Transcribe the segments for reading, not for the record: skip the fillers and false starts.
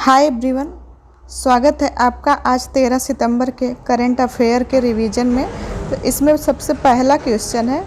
Hi everyone, स्वागत है आपका आज 13 सितंबर के करंट अफेयर के रिवीजन में। तो इसमें सबसे पहला क्वेश्चन है,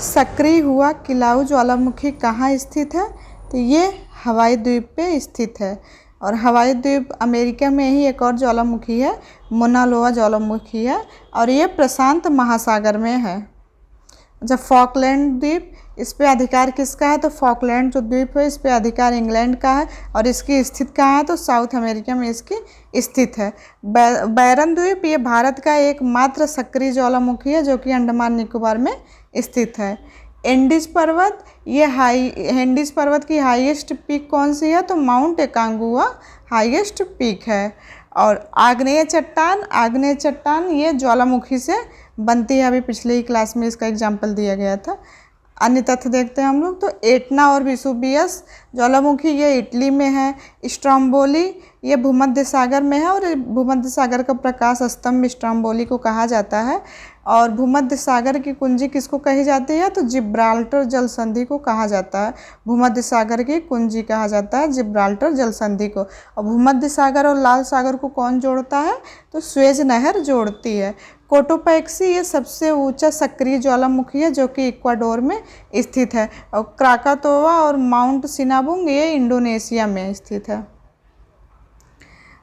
सक्रिय हुआ किलाउ ज्वालामुखी कहाँ स्थित है? तो ये हवाई द्वीप पे स्थित है। और हवाई द्वीप अमेरिका में ही एक और ज्वालामुखी है, मोना लोआ ज्वालामुखी है, और ये प्रशांत महासागर में है। जब फॉकलैंड द्वीप, इस पे अधिकार किसका है? तो फॉकलैंड जो द्वीप है इस पे अधिकार इंग्लैंड का है। और इसकी स्थित कहाँ है? तो साउथ अमेरिका में इसकी स्थित है। बैरन द्वीप ये भारत का एकमात्र सक्रिय ज्वालामुखी है जो कि अंडमान निकोबार में स्थित है। एंडीज पर्वत, ये एंडीज पर्वत की हाईएस्ट पीक कौन सी है? तो माउंट एकांगुआ हाईएस्ट पीक है। और आग्नेय चट्टान ये ज्वालामुखी से बनती है। अभी पिछले ही क्लास में इसका एग्जाम्पल दिया गया था। अन्य तथ्य देखते हैं हम लोग। तो एटना और विसुवियस ज्वालामुखी ये इटली में है। स्ट्रोम्बोली ये भूमध्य सागर में है, और भूमध्य सागर का प्रकाश स्तंभ स्ट्रोम्बोली को कहा जाता है। और भूमध्य सागर की कुंजी किसको कही जाती है? तो जिब्राल्टर जल संधि को कहा जाता है। भूमध्य सागर की कुंजी कहा जाता है जिब्राल्टर जल संधि को। और भूमध्य सागर और लाल सागर को कौन जोड़ता है? तो स्वेज नहर जोड़ती है। कोटोपैक्सी ये सबसे ऊंचा सक्रिय ज्वालामुखी है जो कि इक्वाडोर में स्थित है। और क्राकातोवा और माउंट सिनाबुंग ये इंडोनेशिया में स्थित है।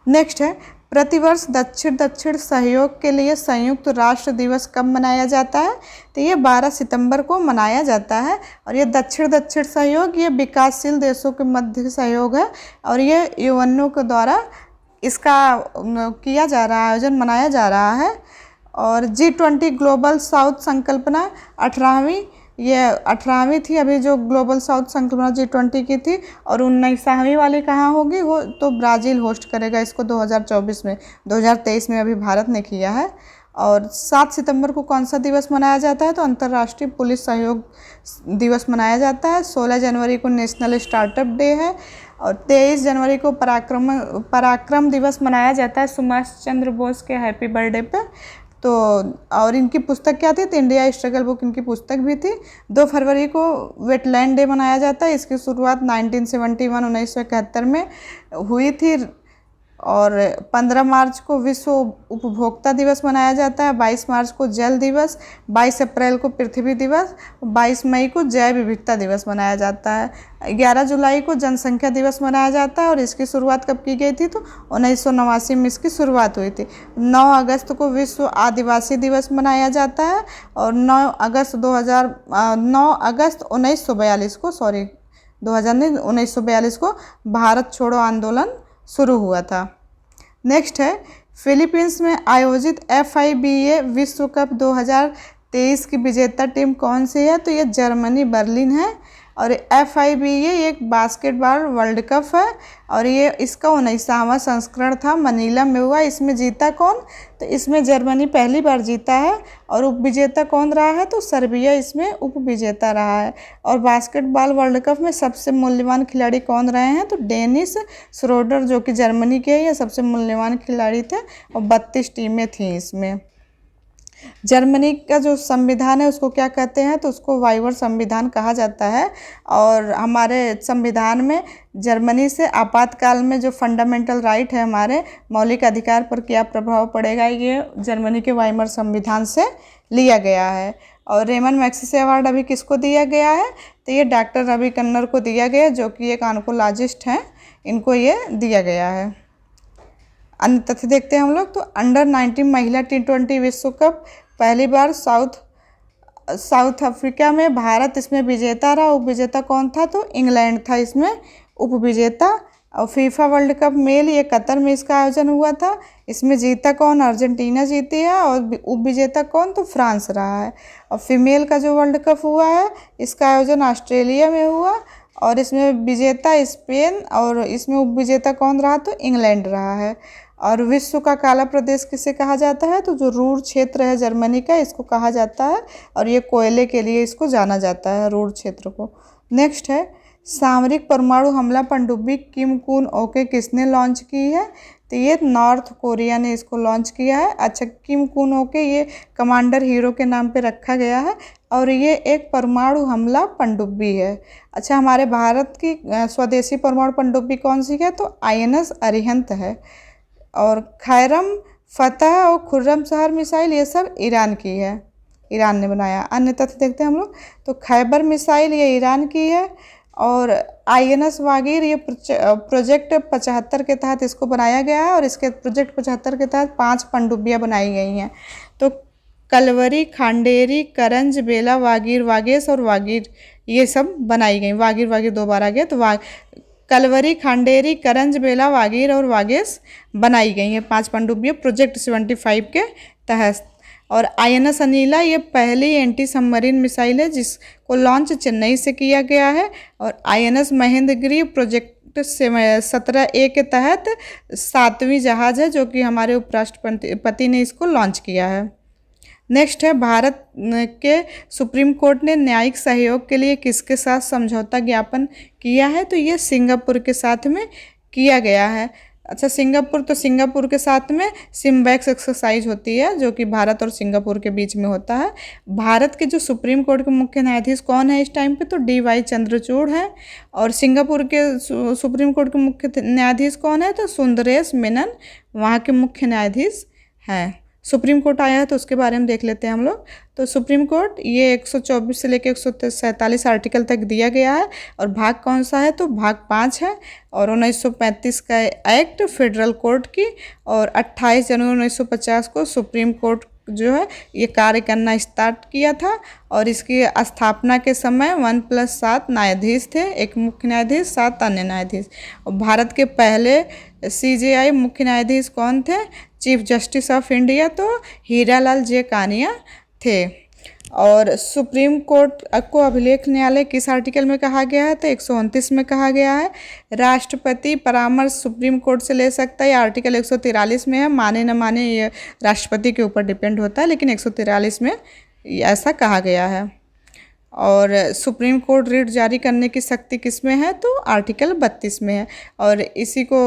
नेक्स्ट है, प्रतिवर्ष दक्षिण सहयोग के लिए संयुक्त राष्ट्र दिवस कब मनाया जाता है? तो ये 12 सितंबर को मनाया जाता है। और ये दक्षिण सहयोग ये विकासशील देशों के मध्य सहयोग है, और ये यूएनओ के द्वारा इसका किया जा रहा है, आयोजन मनाया जा रहा है। और G20 ग्लोबल साउथ संकल्पना 18वीं थी। अभी जो ग्लोबल साउथ संकल्पना G20 की थी, और 19वीं वाली कहाँ होगी? वो तो ब्राज़ील होस्ट करेगा इसको 2024 में। 2023 में अभी भारत ने किया है। और 7 सितंबर को कौन सा दिवस मनाया जाता है? तो अंतर्राष्ट्रीय पुलिस सहयोग दिवस मनाया जाता है। 16 जनवरी को नेशनल स्टार्टअप डे है। और 23 जनवरी को पराक्रम दिवस मनाया जाता है सुभाष चंद्र बोस के हैप्पी बर्थडे पे। तो और इनकी पुस्तक क्या थी? तो इंडिया स्ट्रगल बुक इनकी पुस्तक भी थी। 2 फरवरी को वेटलैंड डे मनाया जाता है। इसकी शुरुआत 1971 में हुई थी। और 15 मार्च को विश्व उपभोक्ता दिवस मनाया जाता है। 22 मार्च को जल दिवस, 22 अप्रैल को पृथ्वी दिवस, 22 मई को जैव विविधता दिवस मनाया जाता है। 11 जुलाई को जनसंख्या दिवस मनाया जाता है। और इसकी शुरुआत कब की गई थी? तो 1989 में इसकी शुरुआत हुई थी। 9 अगस्त को विश्व आदिवासी दिवस मनाया जाता है। और 9 अगस्त 1942 को भारत छोड़ो आंदोलन शुरू हुआ था। नेक्स्ट है, फिलीपींस में आयोजित FIBA विश्व कप 2023 की विजेता टीम कौन सी है? तो ये जर्मनी बर्लिन है। और FIBA एक बास्केटबॉल वर्ल्ड कप है, और ये इसका 19वां संस्करण था, मनीला में हुआ। इसमें जीता कौन? तो इसमें जर्मनी पहली बार जीता है। और उपविजेता कौन रहा है? तो सर्बिया इसमें उपविजेता रहा है। और बास्केटबॉल वर्ल्ड कप में सबसे मूल्यवान खिलाड़ी कौन रहे हैं? तो डेनिस श्रोडर जो कि जर्मनी के ये सबसे मूल्यवान खिलाड़ी थे। और 32 टीमें थीं इसमें। जर्मनी का जो संविधान है उसको क्या कहते हैं? तो उसको वाइवर संविधान कहा जाता है। और हमारे संविधान में जर्मनी से आपातकाल में जो फंडामेंटल राइट है, हमारे मौलिक अधिकार पर क्या प्रभाव पड़ेगा, ये जर्मनी के वाइवर संविधान से लिया गया है। और रेमन मैग्सेसे अवार्ड अभी किसको दिया गया है? तो ये डॉक्टर रवि कन्नर को दिया गया, जो कि एक ऑन्कोलॉजिस्ट हैं, इनको ये दिया गया है। अन्य तथ्य देखते हैं हम लोग। तो अंडर 19 महिला T20 विश्व कप पहली बार साउथ अफ्रीका में, भारत इसमें विजेता रहा। उपविजेता कौन था? तो इंग्लैंड था इसमें उपविजेता। और फीफा वर्ल्ड कप मेल ये कतर में इसका आयोजन हुआ था। इसमें जीता कौन? अर्जेंटीना जीती है। और उपविजेता कौन? तो फ्रांस रहा है। और फीमेल का जो वर्ल्ड कप हुआ है इसका आयोजन ऑस्ट्रेलिया में हुआ। और इसमें विजेता स्पेन, और इसमें उपविजेता कौन रहा? तो इंग्लैंड रहा है। और विश्व का काला प्रदेश किसे कहा जाता है? तो जो रूर क्षेत्र है जर्मनी का, इसको कहा जाता है। और ये कोयले के लिए इसको जाना जाता है, रूर क्षेत्र को। नेक्स्ट है, सामरिक परमाणु हमला पनडुब्बी किम कुन ओके किसने लॉन्च की है? तो ये नॉर्थ कोरिया ने इसको लॉन्च किया है। अच्छा, किम कुन ओके ये कमांडर हीरो के नाम पे रखा गया है और ये एक परमाणु हमला पनडुब्बी है। अच्छा, हमारे भारत की स्वदेशी परमाणु पनडुब्बी कौन सी है? तो INS अरिहंत है। और खैरम, फतह और खुर्रमशहर मिसाइल ये सब ईरान की है, ईरान ने बनाया। अन्य तथ्य देखते हैं हम लोग। तो खैबर मिसाइल ये ईरान की है और INS वागीर ये प्रोजेक्ट 75 के तहत इसको बनाया गया है और इसके प्रोजेक्ट 75 के तहत 5 पनडुब्बियाँ बनाई गई हैं। तो कलवरी, खांडेरी, करंज, बेला, वागीर, वागेश और वागीर ये सब बनाई गई। वागीर वागीर 2 बार आ गया। तो कलवरी, खांडेरी, करंज, बेला, वागीर और वागेश बनाई गई हैं 5 पनडुब्बियाँ प्रोजेक्ट 75 के तहत। और INS अनीला ये पहली एंटी सबमरीन मिसाइल है जिसको लॉन्च चेन्नई से किया गया है। और INS महेंद्रगिरी प्रोजेक्ट 17A के तहत 7वीं जहाज़ है जो कि हमारे उपराष्ट्रपति ने इसको लॉन्च किया है। नेक्स्ट है, भारत के सुप्रीम कोर्ट ने न्यायिक सहयोग के लिए किसके साथ समझौता ज्ञापन किया है? तो ये सिंगापुर के साथ में किया गया है। अच्छा, सिंगापुर के साथ में सिम्बैक्स एक्सरसाइज होती है जो कि भारत और सिंगापुर के बीच में होता है। भारत के जो सुप्रीम कोर्ट के मुख्य न्यायाधीश कौन है इस टाइम पे? तो DY चंद्रचूड़ हैं। और सिंगापुर के सुप्रीम कोर्ट के मुख्य न्यायाधीश कौन है? तो सुंदरेश मेनन वहाँ के मुख्य न्यायाधीश हैं। सुप्रीम कोर्ट आया है तो उसके बारे में देख लेते हैं हम लोग। तो सुप्रीम कोर्ट ये 124 से लेकर 147 आर्टिकल तक दिया गया है। और भाग कौन सा है? तो भाग 5 है। और 1935 का एक्ट फेडरल कोर्ट की और 28 जनवरी 1950 को सुप्रीम कोर्ट जो है ये कार्य करना स्टार्ट किया था। और इसकी स्थापना के समय 1+7 न्यायाधीश थे, एक मुख्य न्यायाधीश, 7 अन्य न्यायाधीश। और भारत के पहले CJI मुख्य न्यायाधीश कौन थे? चीफ जस्टिस ऑफ इंडिया तो हीरालाल जे कानिया थे। और सुप्रीम कोर्ट को अभिलेख न्यायालय किस आर्टिकल में कहा गया है? तो 129 में कहा गया है। राष्ट्रपति परामर्श सुप्रीम कोर्ट से ले सकता है, ये आर्टिकल 143 में है। माने न माने ये राष्ट्रपति के ऊपर डिपेंड होता है, लेकिन 143 में ऐसा कहा गया है। और सुप्रीम कोर्ट रिट जारी करने की शक्ति किस में है? तो आर्टिकल 32 में है। और इसी को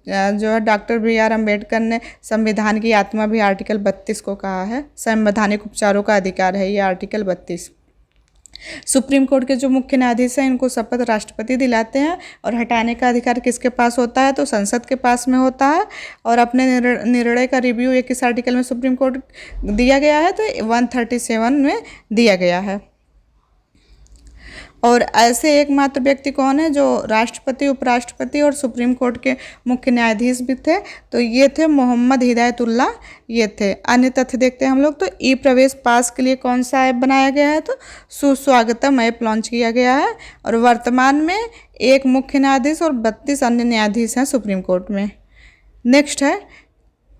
जो है डॉक्टर BR अम्बेडकर ने संविधान की आत्मा भी आर्टिकल 32 को कहा है। संवैधानिक उपचारों का अधिकार है ये आर्टिकल 32। सुप्रीम कोर्ट के जो मुख्य न्यायाधीश हैं इनको शपथ राष्ट्रपति दिलाते हैं। और हटाने का अधिकार किसके पास होता है? तो संसद के पास में होता है। और अपने निर्णय का रिव्यू ये किस आर्टिकल में सुप्रीम कोर्ट दिया गया है? तो 137 में दिया गया है। और ऐसे एकमात्र व्यक्ति कौन है जो राष्ट्रपति, उपराष्ट्रपति और सुप्रीम कोर्ट के मुख्य न्यायाधीश भी थे? तो ये थे मोहम्मद हिदायतुल्ला, ये थे। अन्य तथ्य देखते हैं हम लोग। तो E-प्रवेश पास के लिए कौन सा ऐप बनाया गया है? तो सुस्वागतम ऐप लॉन्च किया गया है। और वर्तमान में 1 मुख्य न्यायाधीश और 32 अन्य न्यायाधीश हैं सुप्रीम कोर्ट में। नेक्स्ट है,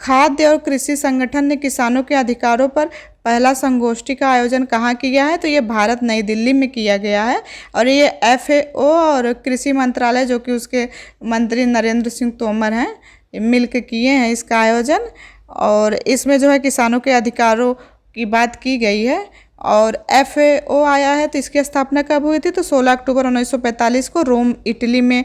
खाद्य और कृषि संगठन ने किसानों के अधिकारों पर पहला संगोष्ठी का आयोजन कहाँ किया है? तो ये भारत नई दिल्ली में किया गया है। और ये FAO और कृषि मंत्रालय जो कि उसके मंत्री नरेंद्र सिंह तोमर हैं मिलकर किए हैं इसका आयोजन। और इसमें जो है किसानों के अधिकारों की बात की गई है। और FAO आया है तो इसकी स्थापना कब हुई थी? तो 16 अक्टूबर 1945 को रोम, इटली में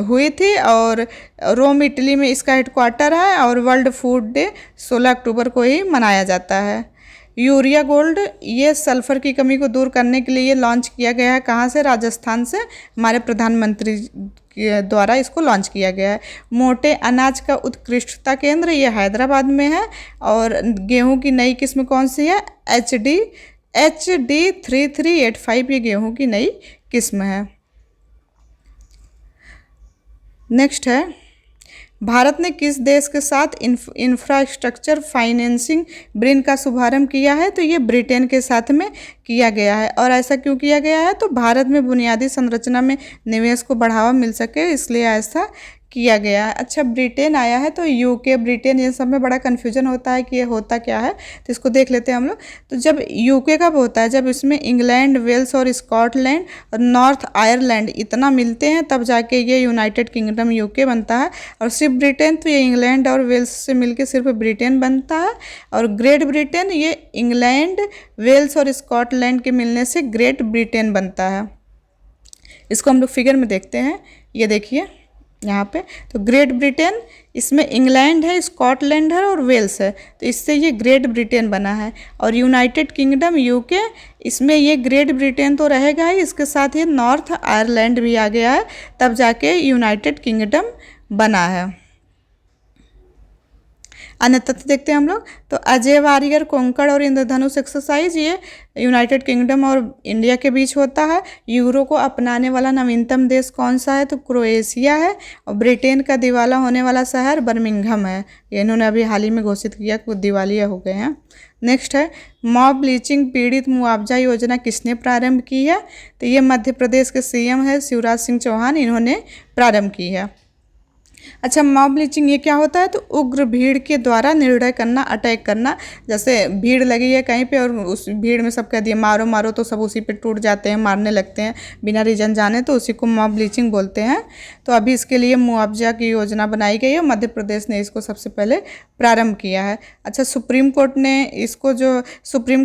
हुई थी। और रोम, इटली में इसका हेडक्वार्टर है। और वर्ल्ड फूड डे 16 अक्टूबर को ही मनाया जाता है। यूरिया गोल्ड ये सल्फर की कमी को दूर करने के लिए लॉन्च किया गया है। कहाँ से? राजस्थान से हमारे प्रधानमंत्री के द्वारा इसको लॉन्च किया गया है। मोटे अनाज का उत्कृष्टता केंद्र ये हैदराबाद में है। और गेहूं की नई किस्म कौन सी है? HD 3385 ये गेहूं की नई किस्म है। नेक्स्ट है, भारत ने किस देश के साथ इंफ्रास्ट्रक्चर फाइनेंसिंग ऋण का शुभारंभ किया है? तो ये ब्रिटेन के साथ में किया गया है। और ऐसा क्यों किया गया है? तो भारत में बुनियादी संरचना में निवेश को बढ़ावा मिल सके इसलिए ऐसा किया गया है। अच्छा, ब्रिटेन आया है तो UK, ब्रिटेन ये सब में बड़ा कन्फ्यूजन होता है कि ये होता क्या है, तो इसको देख लेते हैं हम लोग। तो जब UK कब होता है? जब इसमें इंग्लैंड, वेल्स और स्कॉटलैंड और नॉर्थ आयरलैंड इतना मिलते हैं तब जाके ये यूनाइटेड किंगडम UK बनता है। और सिर्फ ब्रिटेन तो ये इंग्लैंड और वेल्स से मिलके सिर्फ ब्रिटेन बनता है। और ग्रेट ब्रिटेन ये इंग्लैंड, वेल्स और स्कॉटलैंड के मिलने से ग्रेट ब्रिटेन बनता है। इसको हम लोग फिगर में देखते हैं, ये देखिए यहाँ पे। तो ग्रेट ब्रिटेन, इसमें इंग्लैंड है, स्कॉटलैंड है और वेल्स है, तो इससे ये ग्रेट ब्रिटेन बना है। और यूनाइटेड किंगडम यूके, इसमें ये ग्रेट ब्रिटेन तो रहेगा ही, इसके साथ ही नॉर्थ आयरलैंड भी आ गया है, तब जाके यूनाइटेड किंगडम बना है। अन्य तथ्य देखते हैं हम लोग। तो अजय वारियर कोंकण और इंद्रधनुष एक्सरसाइज ये यूनाइटेड किंगडम और इंडिया के बीच होता है। यूरो को अपनाने वाला नवीनतम देश कौन सा है? तो क्रोएशिया है। और ब्रिटेन का दिवाला होने वाला शहर बर्मिंघम है, ये इन्होंने अभी हाल ही में घोषित किया कि दिवालिया हो गए हैं। नेक्स्ट है मॉब ब्लीचिंग पीड़ित मुआवजा योजना किसने प्रारंभ की है? तो ये मध्य प्रदेश के सीएम है शिवराज सिंह चौहान, इन्होंने प्रारंभ की है। अच्छा, मॉब लिंचिंग ये क्या होता है? तो उग्र भीड़ के द्वारा निर्णय करना, अटैक करना। जैसे भीड़ लगी है कहीं पे और उस भीड़ में सब कह दिए मारो मारो, तो सब उसी पे टूट जाते हैं, मारने लगते हैं बिना रीजन जाने, तो उसी को मॉब लिंचिंग बोलते हैं। तो अभी इसके लिए मुआवजा की योजना बनाई गई है, मध्य प्रदेश ने इसको सबसे पहले प्रारंभ किया है। अच्छा, सुप्रीम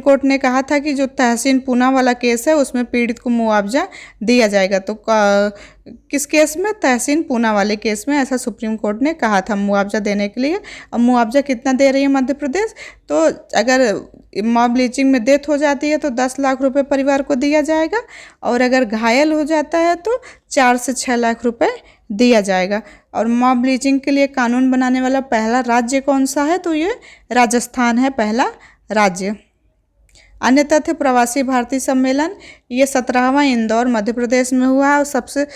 कोर्ट ने कहा था कि जो तहसीन पूना वाला केस है उसमें पीड़ित को मुआवजा दिया जाएगा। तो किस केस में? तहसीन पूना वाले केस में ऐसा सुप्रीम कोर्ट ने कहा था मुआवजा देने के लिए। अब मुआवजा कितना दे रही है मध्य प्रदेश? तो अगर मॉब लिंचिंग में डेथ हो जाती है तो 10 लाख रुपए परिवार को दिया जाएगा, और अगर घायल हो जाता है तो 4 से 6 लाख रुपए दिया जाएगा। और मॉब लिंचिंग के लिए कानून बनाने वाला पहला राज्य कौन सा है? तो ये राजस्थान है पहला राज्य। अन्य तथ्य, प्रवासी भारतीय सम्मेलन ये 17वां इंदौर मध्य प्रदेश में हुआ है। और सबसे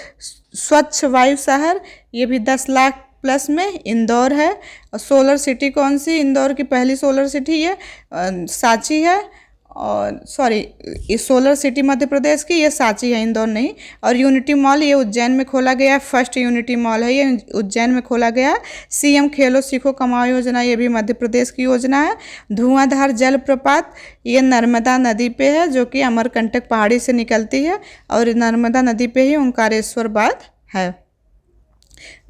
स्वच्छ वायु शहर ये भी 10 लाख प्लस में इंदौर है। और सोलर सिटी कौन सी? इंदौर की पहली सोलर सिटी ये सांची है, और सॉरी ये सोलर सिटी मध्य प्रदेश की ये सांची है, इंदौर नहीं। और यूनिटी मॉल ये उज्जैन में खोला गया है, फर्स्ट यूनिटी मॉल है ये उज्जैन में खोला गया है। सीएम खेलो सीखो कमाओ योजना ये भी मध्य प्रदेश की योजना है। धुआंधार जलप्रपात ये नर्मदा नदी पे है, जो कि अमरकंटक पहाड़ी से निकलती है, और नर्मदा नदी पे ही ओंकारेश्वर बांध है।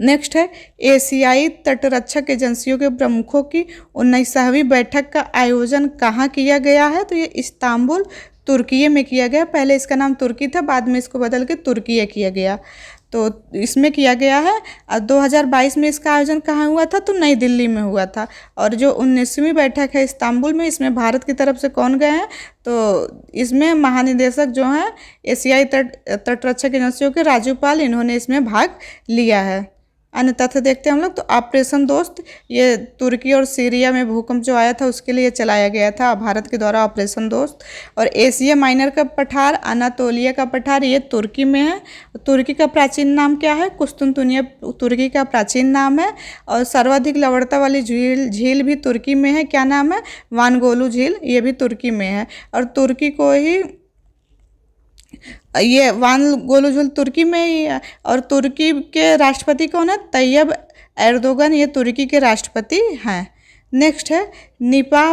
नेक्स्ट है एशियाई तटरक्षक एजेंसियों के प्रमुखों की 19वीं बैठक का आयोजन कहाँ किया गया है? तो ये इस्तांबुल तुर्की में किया गया। पहले इसका नाम तुर्की था, बाद में इसको बदल के तुर्की किया गया, तो इसमें किया गया है। और 2022 में इसका आयोजन कहाँ हुआ था? तो नई दिल्ली में हुआ था। और जो 19वीं बैठक है इस्तांबुल में, इसमें भारत की तरफ से कौन गए हैं? तो इसमें महानिदेशक जो हैं एशियाई तटरक्षक एजेंसियों के राज्यपाल, इन्होंने इसमें भाग लिया है। अन्य तथ्य देखते हैं हम लोग। तो ऑपरेशन दोस्त ये तुर्की और सीरिया में भूकंप जो आया था उसके लिए चलाया गया था भारत के द्वारा ऑपरेशन दोस्त। और एशिया माइनर का पठार, अनातोलिया का पठार ये तुर्की में है। तुर्की का प्राचीन नाम क्या है? कुस्तुनतुनिया तुर्की का प्राचीन नाम है। और सर्वाधिक लवणता वाली झील भी तुर्की में है, क्या नाम है? वानगोलू झील, ये भी तुर्की में है। और तुर्की को ही ये वानगोलू झील तुर्की में ही है। और तुर्की के राष्ट्रपति कौन है? तैयब एर्दोगन, ये तुर्की के राष्ट्रपति हैं। नेक्स्ट है निपाह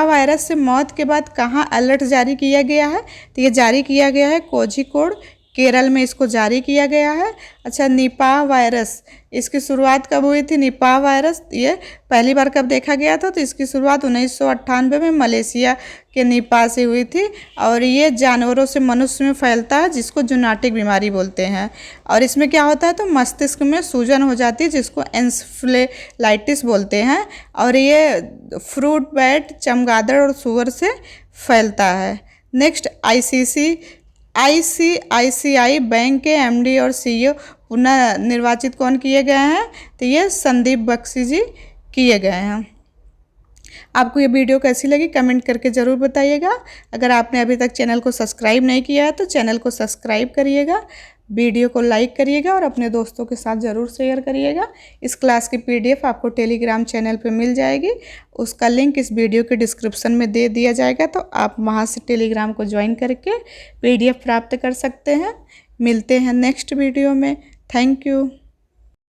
वायरस से मौत के बाद कहाँ अलर्ट जारी किया गया है? तो ये जारी किया गया है कोझिकोड, केरल में इसको जारी किया गया है। अच्छा, निपाह वायरस इसकी शुरुआत कब हुई थी? निपाह वायरस ये पहली बार कब देखा गया था? तो इसकी शुरुआत 1998 में मलेशिया के निपाह से हुई थी। और ये जानवरों से मनुष्य में फैलता है, जिसको जूनाटिक बीमारी बोलते हैं। और इसमें क्या होता है? तो मस्तिष्क में सूजन हो जाती है, जिसको एन्सेफेलाइटिस बोलते हैं। और ये फ्रूट बैट, चमगादड़ और सुअर से फैलता है। नेक्स्ट आईसीआईसीआई बैंक के एमडी और सीईओ पुनः निर्वाचित कौन किए गए हैं? तो ये संदीप बख्शी जी किए गए हैं। आपको ये वीडियो कैसी लगी कमेंट करके ज़रूर बताइएगा। अगर आपने अभी तक चैनल को सब्सक्राइब नहीं किया है तो चैनल को सब्सक्राइब करिएगा, वीडियो को लाइक करिएगा और अपने दोस्तों के साथ ज़रूर शेयर करिएगा। इस क्लास की पीडीएफ आपको टेलीग्राम चैनल पे मिल जाएगी, उसका लिंक इस वीडियो के डिस्क्रिप्शन में दे दिया जाएगा, तो आप वहाँ से टेलीग्राम को ज्वाइन करके पीडीएफ प्राप्त कर सकते हैं। मिलते हैं नेक्स्ट वीडियो में। Thank you.